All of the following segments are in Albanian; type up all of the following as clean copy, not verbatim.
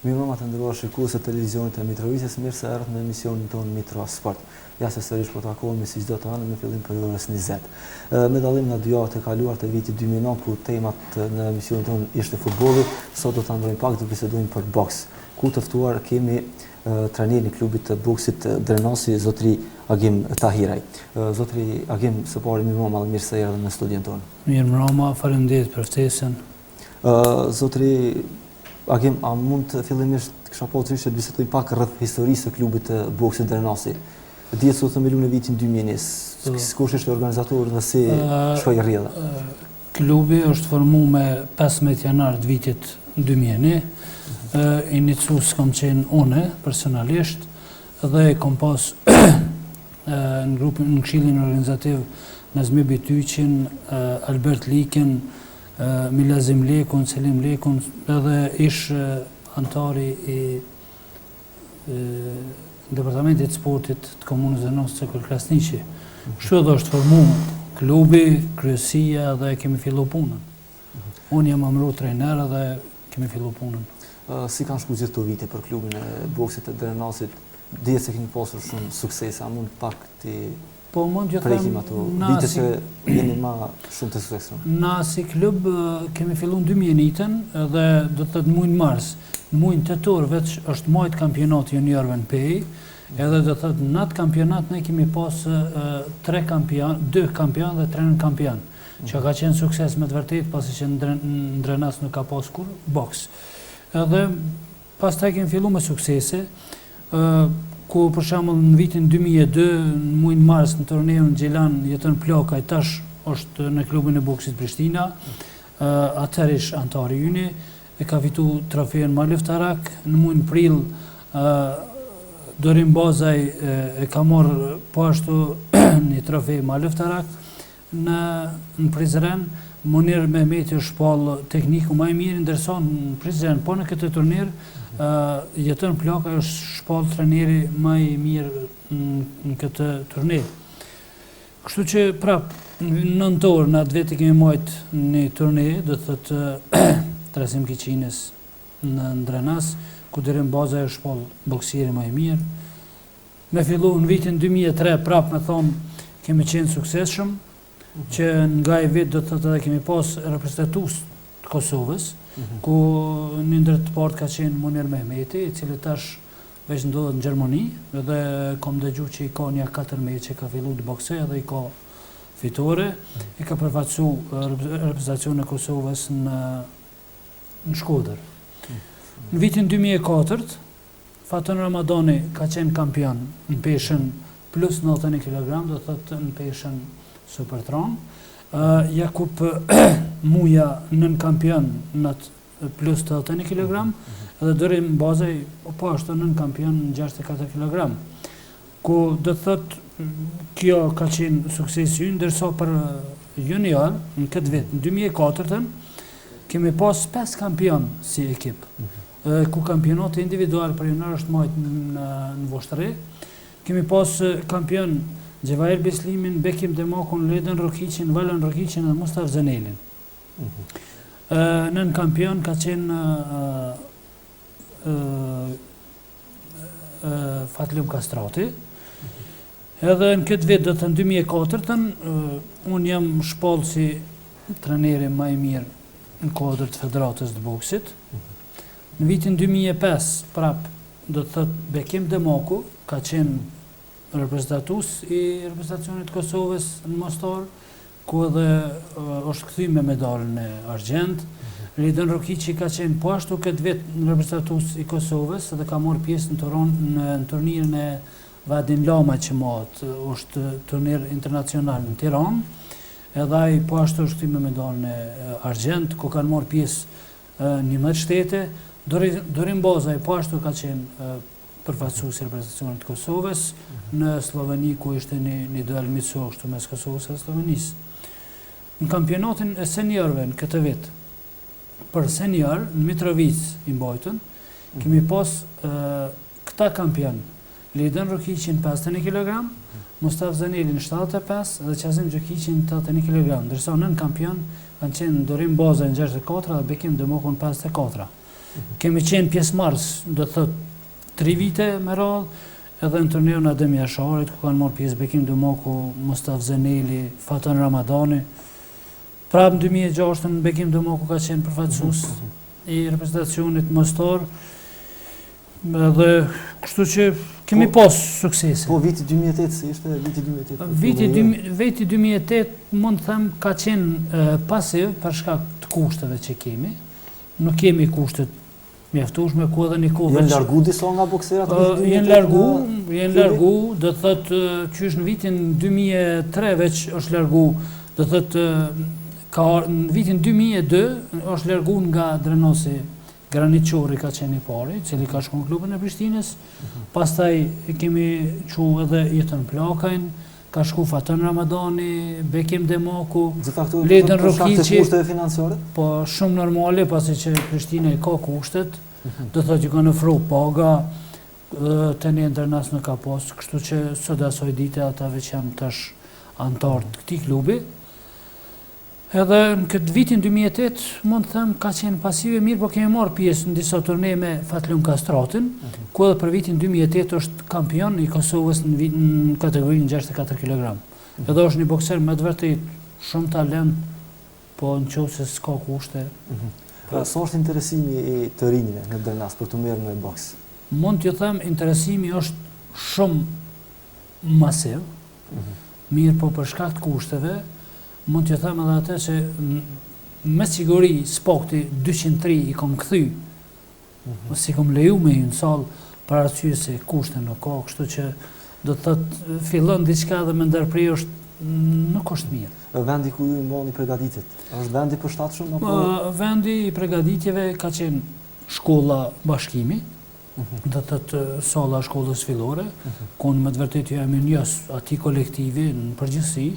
Mirëmbrëma të nderuar shikues të televizionit të Mitrovicës, mirë se erdhët në emisionin tonë Mitro Sport. Ja se sërish po takohemi si çdo të hënë në fillim për orës 20. Me dallim nga 2 javët e kaluara të vitit 2009 ku temat në emisionin tonë ishte futbolli, sot do ta ndrojmë pak të bisedojmë për boks. Ku të ftuar kemi trajnerin e klubit të boksit Drenasi, zotri Agim Tahiraj. Zotri Agim, së pari mirëmbrëma dhe mirë se erdhët në studion tonë. Mirëmbrëma, faleminderit për ftesën. Zotri Agim, a mund të fillimisht kisha po të të bisedojmë pak rreth historisë së klubit të boksit Drenasi? Dihet se u themelu në vitin 2000, kush është organizator dhe si shkoi rrjedha? Klubi është formuar me 15 janar të vitit 2000. Iniciues kam qenë unë personalisht dhe kam pas në këshillin organizativ Nazmi Bityqin, Albert Likin, Milazim Lekun, Selim Lekun, edhe ish antari i Departamentit Sportit të Komunës Drenas Cekol Krasniqi. Kështu edhe është formuar klubi, kryesia dhe kemi fillu punën. Unë jam emëruar trajner dhe kemi fillu punën. Si kanë shku gjithë të vite për klubin e boksit të Drenasit? Dihet se keni pasur shumë suksese, a mund pak të prekim ato vite që jeni ma shumë të suksesshëm? Na si klub kemi fillu në 2001-ën dhe do të thotë në muajin mars, në muajin tetor veç është muajt kampionati juniorëve në PEI, edhe do të thotë në atë kampionat ne kemi pas 2 kampion dhe 3 kampion, që ka qenë sukses me të vërtet pasi që në Drenas nuk ka pas kur boks. Edhe pastaj kemi fillu me suksese, ku për shembull në vitin 2002 në muajin mars në torneun Gjelan jeton Plakaj, tash është në klubin e boksit Prishtina. Atëherë ish antari yni, e ka fitu trofeun Maliftarak. Në muajin prill Dorim Bazaj e ka marrë po ashtu një trofej Maliftarak në Prizren. Munir Mehmeti është shpall tekniku më i mirë, ndërsa në Prizren, po në këtë turnir jeton Plaka është shpall trajneri më i mirë në këtë turnir. Kështu që prap në nëntor në atë vete kemi marrë një turnir, do të thotë Trasim Kiçinës në Drenas, ku Dorim Bazaj është shpall boksieri më i mirë. Me fillu në vitin 2003 prap me thonë kemi qenë suksesshëm, që nga i vit do të thotë edhe kemi pas reprezentatus të Kosovës, ku një ndër të partë ka qenë Munir Mehmeti, i cili tash veç ndodhet në Gjermani, dhe kam dëgju që i ka një 4 meqe që ka fillu të boksej dhe i ka fitore, i ka përfaqësu reprezentacionin e Kosovës në Shkodër. Në vitin 2004, Faton Ramadani ka qenë kampion në peshën plus 91 kg, do të thotë në peshën Supertron. Jakub Muja nën kampion në plus 81 kg, dhe Dorim Bazaj po ashtu nën kampion në 64 kg. Ku do të thotë kjo ka qenë suksesi ynë, ndërsa për junior në këtë vit, në 2004-ën, kemi pas 5 kampion si ekip. Ku kampionati individual për junior është marrë në Voshtri. Kemi pas kampion Gjevair Beslimin, Bekim Demakun, Leden Rokiqin, Valon Rokiqin dhe Mustaf Zenelin. Nën kampion ka qenë Fatlum Kastrati. Edhe në këtë vit, do të në 2004-ën, unë jam shpall si trajneri më i mirë në kuadër të Federatës të boksit. Në vitin 2005, prap, do të thotë Bekim Demaku ka qenë reprezentatus i reprezentacionit Kosovës në Mostar, ku edhe është kthy me medalën e argjend. Leden Rokiqi ka qenë po ashtu këtë vit në reprezentatus i Kosovës dhe ka marrë pjesë në turnirin e Vadin Lama që është turnir internacional në Tiranë. Edhe ai po ashtu është kthy me medalën e argjend, ku kanë marrë pjesë 11 shtete. Dorim Bazaj po ashtu ka qenë përfaqësues i reprezentacionit të Kosovës në Sloveni, ku ishte një duel miqësor mes Kosovës dhe Slovenisë. Në kampionatin e seniorëve në këtë vit, për senior në Mitrovic i mbajtën, kemi pas këta kampion: Leden Rokiqin 51 kg, Mustaf Zenelin 75 dhe Qazim Gjokiqin 81 kg, ndërsa nën kampion kanë qenë Dorim Bazaj në 64 dhe Bekim Demokun 54. Kemi qenë pjesëmarrës, do të thotë 3 vite me radhë, edhe në turneun Adem Jasharit, ku kanë marrë pjesë Bekim Dumoku, Mustaf Zeneli, Fatan Ramadani. Prapë në 2006 në Bekim Dumoku ka qenë përfaqësues i reprezentacionit Mostar. Edhe kështu që kemi pas suksese. Po viti 2008 si ishte viti 2008? Viti 2008 mund të them ka qenë pasiv për shkak të kushteve që kemi. Nuk kemi kushtet mjaftueshme ku edhe një kohë. Janë largu disa nga bokserat? Janë largu, do të thotë qysh në vitin 2003 veç është largu, do të thotë në vitin 2002 është largu nga Drenosi Granit Qori ka qenë i pari, cili ka shku në klubin e Prishtinës. Pastaj kemi qu edhe Jetën Plakajn, ka shku Fatan Ramadani, Bekim Demoku, Ledën Rokiqi. Po shumë normale, pasi që Prishtina i ka kushtet, do thotë që kanë ofru paga, të një ndërnas në ka pas, kështu që sot asoj dite atave që janë tash antarë të këtij klubi. Edhe në këtë vitin 2008, mund të them, ka qenë pasive mirë, po kemi marrë pjesë në disa turne me Fatlum Kastratin, ku edhe për vitin 2008 është kampion i Kosovës në kategorinë 64 kg. Edhe është një bokser me të vërtet shumë talent, po në qoftë se s'ka kushte. Sa është interesimi i të rinjve në Dernas për të merrur në boks? Mund t'ju them, interesimi është shumë masiv, mirë po për shkak të kushteve, mund t'ju them edhe atë që me siguri sporti 203 i kom kthy, si kom leju me një salë për arsye se kushte nuk ka, kështu që do të thotë fillon diçka dhe me ndërprej nuk është mirë. Vendi ku ju mbani përgatitjet, është vendi përshtatshëm apo? Vendi i përgatitjeve ka qenë shkolla Bashkimi, do të thotë salla shkollës fillore, ku në me të vërtetë jam njës atij kolektivi në përgjithësi.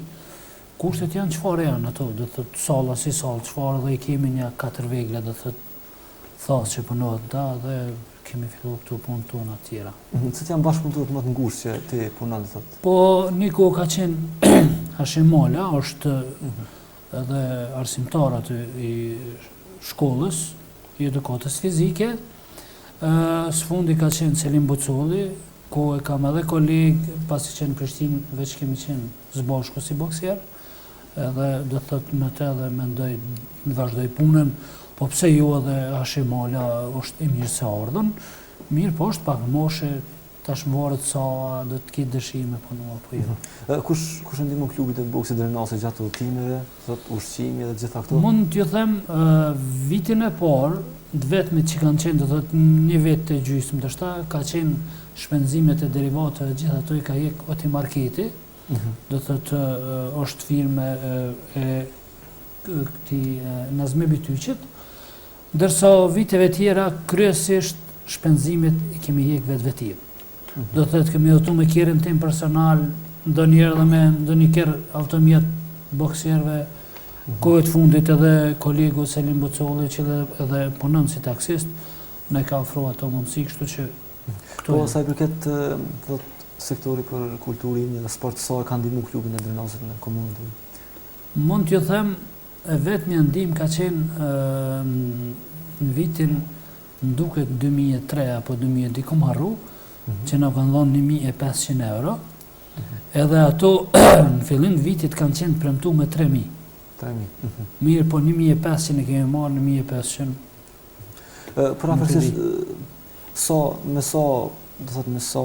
Kushtet janë çfarë janë ato, do të thotë salla si sallë, çfarë dhe i kemi një 4 vegla, do të thotë thasë që punohet ta dhe kemi filluar këtu punë tona të tjera. Cët janë bashkëpunëtorët më të ngushtë që ti punon, do thotë? Po Niko ka qenë Hashim Mala, është edhe arsimtar aty i shkollës, i edukatës fizike. Sfundi ka qenë Selim Bucolli, ku e kam edhe kolegë, pasi që në Prishtinë veç kemi qenë zbashku si bokser, edhe do të thotë me të edhe mendoj të vazhdoj punën, po pse jo edhe Hashim Mala është i mirë se ardhën, mirë po është pak moshe, tash varet sa do të ketë dëshirë me punu apo jo. Kush ndihmon klubit të boksit Drenase gjatë udhëtimeve, thotë ushqimi dhe gjitha këto? Mund t'ju them vitin e parë, të vetmit që kanë qenë, do thotë një vit të gjysmë ndoshta, ka qenë shpenzimet e derivateve, gjithë ato i ka jek Oti Marketi, do thotë është firme e këtij Nazmi Bityqit, ndërsa viteve tjera kryesisht shpenzimet i kemi jek vetvetiv. Do të thotë kemi udhëtuar me kerrin tim personal, ndonjëherë edhe me ndonjë kerr automjet bokserëve. Kohët fundit edhe kolegu Selim Bucolli që edhe punon si taksist, ne ka ofruar ato mundësi, kështu që Po sa i përket sektori për kulturinë dhe sport, sa ka ndihmuar klubin e Drenasit në komunën? Mund t'ju them, vetmja ndihmë ka qenë në vitin nduket 2003 apo 2000 dikom harru, që na kanë dhënë 1500 euro. Edhe ato në fillim të vitit kanë qenë premtuar me 3000. 3000. Mirë, po 1500 e kemi marrë në 1500. Për afërsisht me sa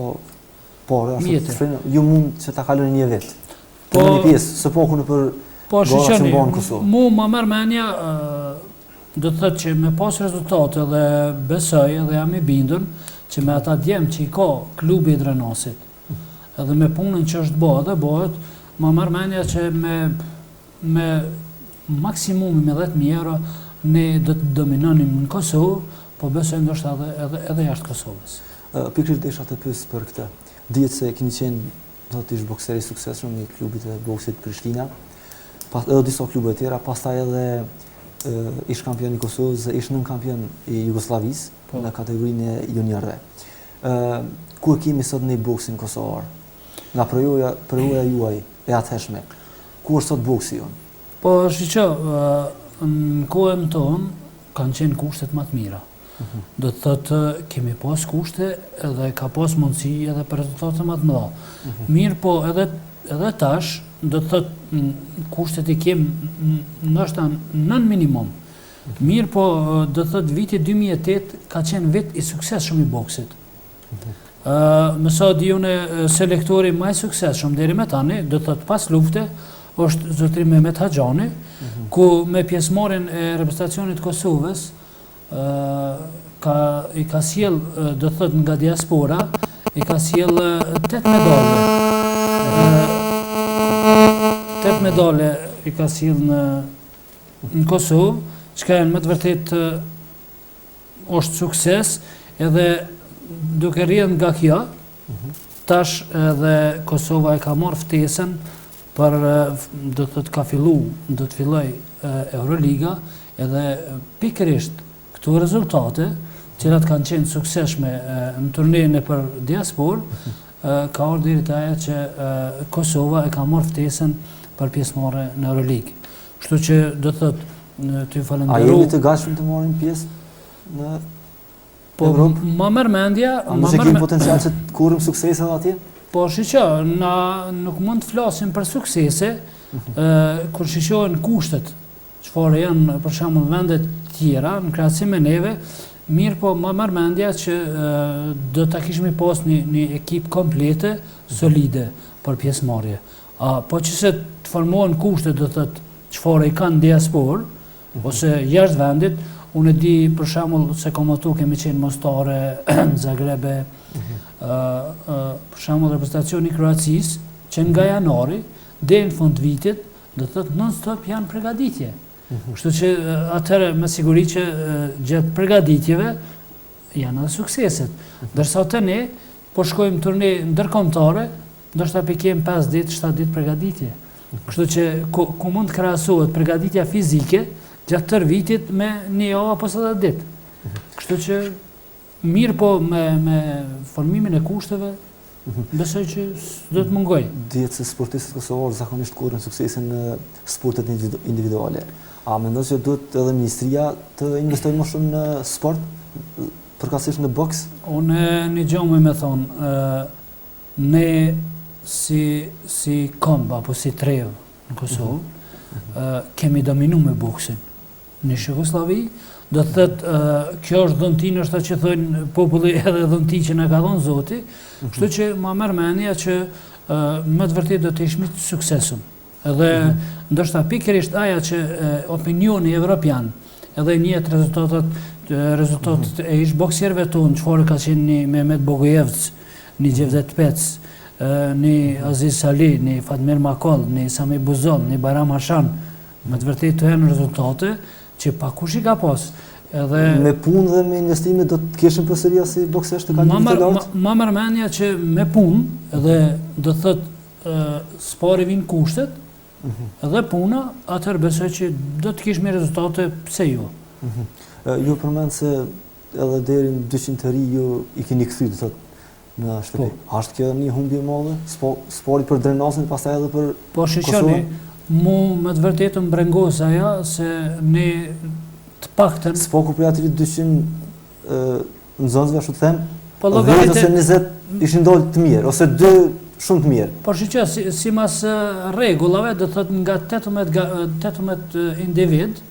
pore, ju mund që ta kaloni një vit. Po një pjesë së poku në për gorat që mbanë Kosovë. Mu më merr mendja, do të thotë që me pas rezultate dhe besoj edhe jam i bindur që me ata djemë që i ka klubi i Drenasit, edhe me punën që është bëhet, më merr mendja që me maksimumi me 10.000 euro ne do të dominonim në Kosovë, po besoj ndoshta edhe jashtë Kosovës. Pikërisht desha të pyes për këtë. Dihet se keni qenë do të ish bokser i suksesshëm i klubit të boksit Prishtina, edhe disa klube të tjera, pastaj edhe ish kampion i Kosovës, ish nën kampion i Jugosllavisë në kategorinë e juniorëve. Ku kemi sot në boksin kosovar? Nga përvoja juaj e atëhershme. Ku është sot boksi jon? Po shiqo, në kohën tonë kanë qenë kushtet më të mira. Do të thotë kemi pas kushte edhe ka pas mundësi edhe për rezultate më të mëdha. Mirë po edhe tash do të thotë kushtet i kem ndoshta nën minimum. Mirë po do të thotë viti 2008 ka qenë vit i suksesshëm i boksit. Më sa di unë selektori më i suksesshëm deri më tani, do të thotë pas lufte, është zotri Mehmet Haxhani, ku me pjesëmarrjen e reprezentacionit të Kosovës i ka sjell, do të thotë nga diaspora, i ka sjell 8 medalje. 8 medalje i ka sjell në Kosovë, çka janë më të vërtet është sukses, edhe duke rrjedhur nga kjo, tash edhe Kosova e ka marrë ftesën për do të thotë ka fillu, do të filloj Euroliga, edhe pikërisht këto rezultate, cilat kanë qenë suksesshme në turneën e për diasporë, ka ardhur deri te ajo që Kosova e ka marrë ftesën për pjesëmarrje në Euroligë. Kështu që do të thotë ty falenderoj. A jeni të gatshëm të marrin pjesë në Evropë? Ma merr mendja, nëse kemi potencial që të kurrim suksese atje? Po shiqo, na nuk mund të flasim për suksese kur shiqohen kushtet, çfarë janë për shembull vende të tjera në krahasim me neve, mirë po ma merr mendja që do ta kishim pas një ekip komplete, solide për pjesëmarrje. Po që se të formohen kushtet do thotë çfarë i kanë diasporë ose jashtë vendit, unë e di për shembull se komatu kemi qenë Mostare, Zagrebe, për shembull reprezentacioni i Kroacisë, që nga janari deri në fund vitit, do thotë non-stop janë përgatitje. Kështu që atëherë me siguri që gjatë përgatitjeve janë edhe sukseset. Ndërsa të ne po shkojmë turne ndërkombëtare, ndoshta pikem 5 ditë, 7 ditë përgatitje. Kështu që ku mund të krahasohet përgatitja fizike gjatë tërë vitit me një javë apo 70 ditë. Kështu që mirë po me formimin e kushteve, besoj që do të mungoj. Dihet se sportistët kosovarë zakonisht kurrin suksesin në sportet individuale. A mendon se duhet edhe ministria të investojë më shumë në sport, përkatësisht në boks? Unë një gjë më thonë, ne si komb apo si trev në Kosovë, kemi dominu me boksin. Në Jugosllavi, do të thotë kjo është dhuntin, është atë që thonë populli edhe dhunti që na ka dhënë Zoti, kështu që ma merr mendja që më të vërtetë do të ishim të suksesshëm. Edhe ndoshta pikërisht aja që opinioni evropian edhe njët rezultatet e ish boksierëve tonë, çfarë ka qenë një Mehmet Bogojevc, një Gjevdet Pec, një Aziz Sali, një Fatmir Makol, një Sami Buzon, një Bayram Hashan, me të vërtetë të janë rezultate që pakush i ka pas. Me punë dhe me investime do të keshim përsëri si boksesh të kanë të lartë? Ma merr mendja që me punë edhe do të thotë spari vin kushtet, edhe puna, atëherë besoj që do të kishim rezultate, pse jo. Ju përmend se edhe deri në 200 të ri ju i keni kthyer, do thotë në shtëpi. A është kjo një humbje e madhe? Spori për drenazën, pastaj edhe për Po shiqoni, mu me të vërtetë më brengos ajo se ne të paktën s'po ku për aty 200 nxënësve ashtu të them, po 10 ose 20 ishin ndolë të mirë ose 2 shumë të mirë. Po shiqo, si mas rregullave do thotë nga 18 individ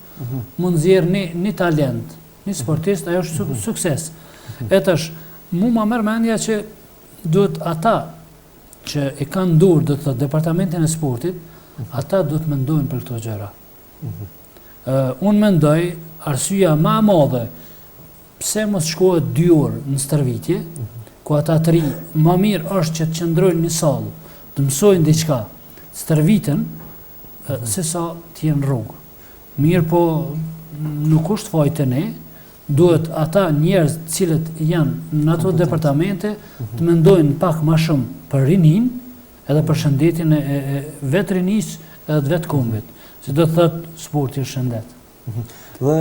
mund nxjerr një talent, një sportist, ajo është sukses. Etash, mu ma merr mendja që duhet ata që e kanë dur, do të thotë departamentin e sportit, ata do të mendojnë për këto gjëra. Unë mendoj arsyeja më e madhe pse mos shkohet 2 orë në stërvitje, ku ata të ri më mirë është që të qëndrojnë në sallë, të mësojnë diçka, stërviten, se sa të jenë rrugë. Mirë po nuk është fajtë ne, duhet ata njerëz të cilët janë në ato departamente të mendojnë pak më shumë për rinin, edhe për shëndetin e vetë rinis edhe të vetë kombit. Se do të thotë sporti është shëndet. Dhe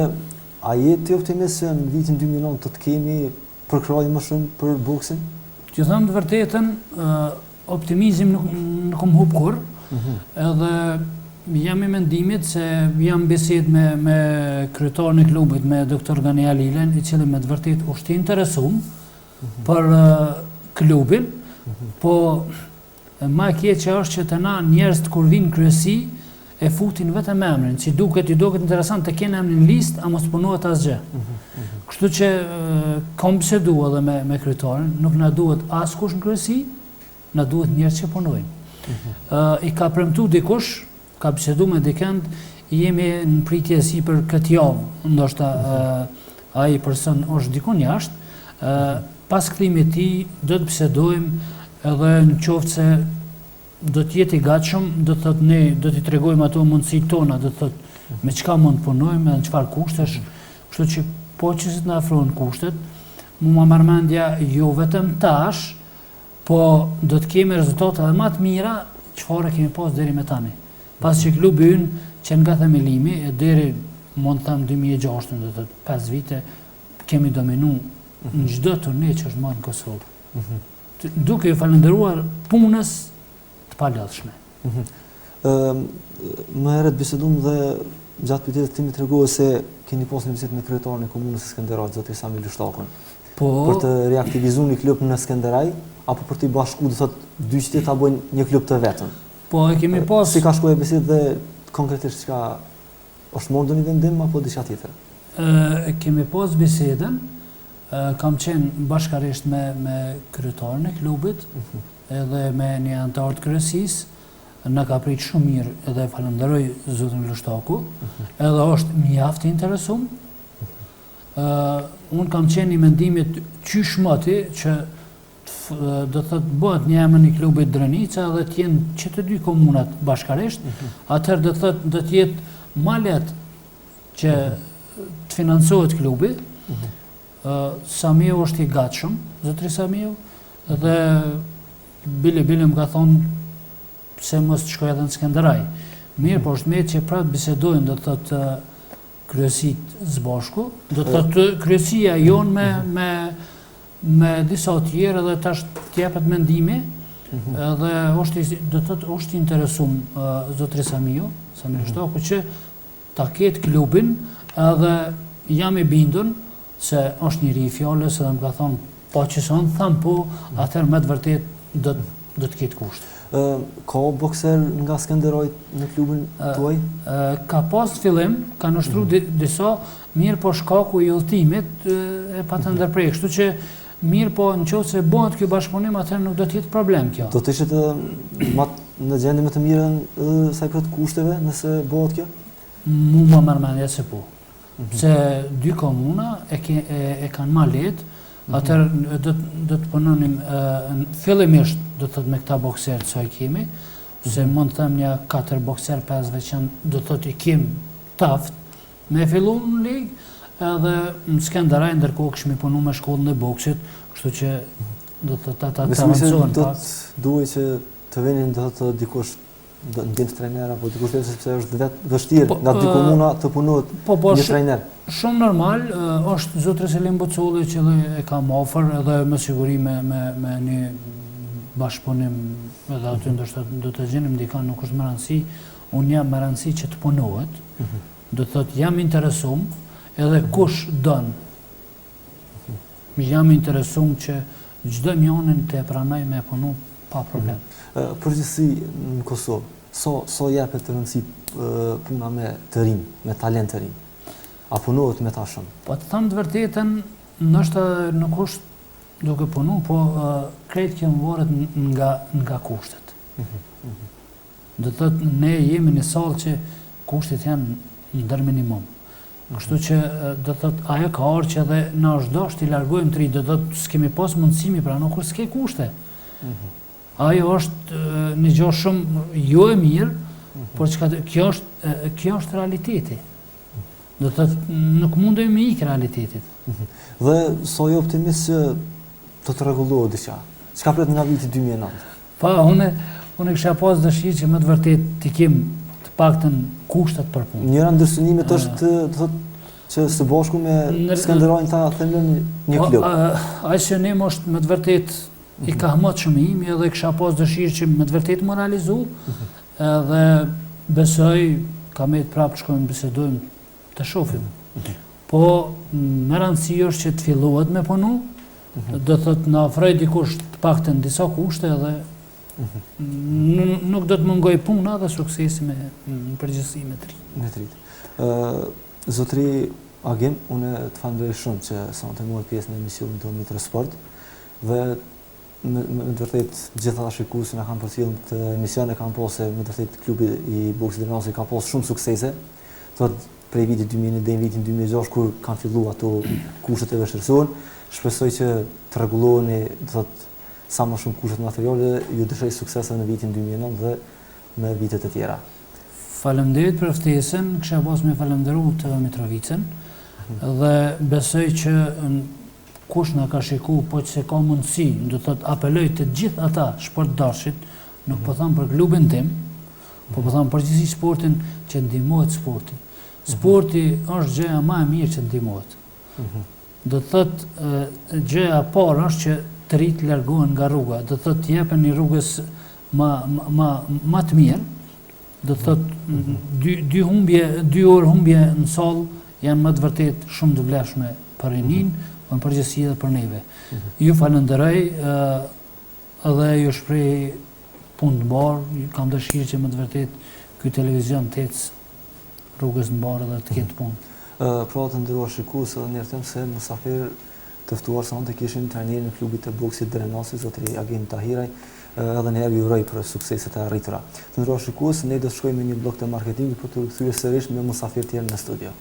a jeti optimist se në vitin 2009 të kemi përkrahje më shumë për boksin? Që them të vërtetën, optimizëm nuk më hub kurrë, edhe jam i mendimit se jam bisedë me kryetarin e klubit, me doktor Gani Alilen, i cili me të vërtet është i interesuar për klubin, po ma e keqe është që të na njerëzit kur vinë kryesi e futin vetëm emrin, që i duket interesant të kenë emrin listë, a mos punohet asgjë. Kështu që kam bisedu edhe me kryetarin, nuk na duhet askush në kryesi, na duhet njerëz që punojnë. I ka premtu dikush, ka bisedu me dikend, jemi në pritje si për këtë javë, ndoshta ai person është dikun jashtë, pas kthimit të tij do të bisedojmë edhe në qoftë se do të jetë i gatshëm, do të thotë ne do t'i tregojmë ato mundësitë tona, do të thotë me çka mund të punojmë, me çfarë kushtesh, kështu që po që si të na afrohen kushtet, mua marr mendja jo vetëm tash, po do të kemi rezultate edhe më të mira çfarë kemi pas deri më tani. Pas që klubi ynë që nga themelimi e deri mund të them 2006, do të thotë 5 vite kemi dominu në çdo turne që është marrë në Kosovë. Duke ju falendëruar punës të palodhshme. Më herët bisedum dhe gjatë pyetjes timi tregova se keni pasur një bisedë me kryetarin e komunës së Skenderajit, zoti Sami Lështakun. Për të reaktivizuar një klub në Skenderaj apo për të bashkuar, do thotë dy qytet ta bëjnë një klub të vetëm. Po e kemi pas. Si ka shkuar bisedë dhe konkretisht çka është marrë një vendim apo diçka tjetër? Kemi pas bisedën, kam qenë bashkarisht me kryetarin e klubit, edhe me një antar të kryesisë, na ka prit shumë mirë edhe falenderoj zotin Lështaku, edhe është mjaft i interesuar. Unë kam qenë i mendimit qysh moti që do të thotë bëhet një emër i klubit Drenica dhe të jenë që të dy komunat bashkarisht, atëherë do të thotë do të jetë më lehtë që të financohet klubi. Samiu është i gatshëm, zotri Samiu, dhe bile më ka thonë se mos të shkoj edhe në Skenderaj. Mirë, po është mirë që prapë bisedojnë, do të thotë kryesit zbashku, do të thotë kryesia jonë me disa tjerë dhe tash t'jepet mendimi, edhe do të thotë është interesuar zotri Samiu Lështaku që ta ketë klubin, edhe jam i bindur se është njëri i fjalës edhe më ka thonë, po që son tham po, atëherë me të vërtet do të ketë kusht. Ka bokser nga Skenderajt në klubin tuaj? Ka pas fillim, ka nështru disa, mirë po shkaku i udhëtimit e pa të ndërprej, kështu që mirë po në qoftë se bëhet ky bashkëpunim, atëherë nuk do të jetë problem kjo. Do të ishte në gjendje më të mirën sa i përket kushteve nëse bëhet kjo? Mua marr mendja se po. Se dy komuna e kanë ma lehtë, atëherë do të punonim fillimisht do të thotë me këta bokserë që i kemi, se mund të them një 4 bokserë 5 që do të thotë i kemi taft me fillu në ligë, edhe në Skenderaj ndërkohë kishim punu me shkollën e boksit, kështu që do të thotë ata të avancohen pak. Duhet që të vinin do të thotë dikush ndjen trajner apo dikush tjetër sepse është vetë vështirë nga dy komuna të punohet një trajner. Shumë normal është zotri Selim Bocolli që e kam ofër edhe me siguri me një bashkëpunim edhe aty ndoshta do të gjenim dikan, nuk është më rëndësi, unë jam më rëndësi që të punohet, do të thotë jam interesum edhe kush don. Jam interesum që çdo njonin të pranoj me punu pa problem. Përgjithësi në Kosovë, so jepet të rëndësi puna me të rinj, me talent të rinj? A punohet me ta shumë? Po të them të vërtetën, ndoshta nuk është duke punu, po krejt kjo varet nga kushtet. Do të thotë ne jemi në sallë që kushtet janë ndër minimum. Kështu që do të thotë ajo ka orë që edhe na është dashur t'i largojmë tri, do të thotë s'kemi pas mundësimi pranohet kur s'ke kushte. Ajo është një gjë shumë jo e mirë, por kjo është realiteti. Do të thotë nuk mundemi me ikë realitetit. Dhe so je optimist që do të rregullohet diçka. Çka pret nga viti 2009? Po unë kisha pas dëshirë që më të vërtet të kem të paktën kushtet për punë. Njëra ndër synimet është do të thotë që së bashku me Skenderajin ta themën një klub. Ai synim është me të vërtet i ka hmat shumë imi edhe kisha pas dëshirë që me të vërtet më realizu, edhe besoj, ka me të prapë shkojmë bisedojmë të shofim. Po, me rëndësi është që të fillohet me punu, do thot në afroj dikush të paktën disa kushte edhe nuk do të mungoj puna dhe suksesi në përgjithësi me të rritë. Zotri Agim, unë të falenderoj shumë që sa të muaj pjesë në emisionin tonë Mitrosport dhe me të vërtet gjitha shikuesit na kanë përcjellën këtë emision e kanë pasur me të vërtet klubi i boksit Drenasi ka pasur shumë suksese. Thot prej vitit 2000 deri në vitin 2006 kur kanë filluar ato kushtet e vështirësuar, shpresoj që të rregulloheni, thot sa më shumë kushtet materiale, ju dëshiroj suksese në vitin 2009 dhe në vitet e tjera. Faleminderit për ftesën, kisha pas me falenderu të Mitrovicën dhe besoj që kush na ka shiku, po që se ka mundësi, do të thotë apeloj të gjithë ata sportdashit, nuk po tham për klubin tim, po tham përgjithësi sportin që ndihmohet sporti. Sporti është gjëja më e mirë që ndihmohet. Do të thotë gjëja e parë është që të rit largohen nga rruga, do të thotë jepen një rrugës më të mirë. Do të thotë dy orë humbje në sallë janë më të vërtet shumë të vlefshme për rinin, në përgjithësi edhe për neve. Ju falenderoj edhe ju shpreh punë të mbarë, kam dëshirë që më të vërtet ky televizion të ecë rrugës të mbarë dhe të ketë punë. Pra të nderuar shikues, edhe një them se mysafir të ftuar sonte kishin trajnerin e klubit të boksit Drenasi, zotri Agim Tahiraj, edhe njerë ju uroj për sukseset e arritura. Të nderuar shikues, ne do të shkojmë në një blok të marketingut për të rikthyer sërish me mysafir tjerë në studio.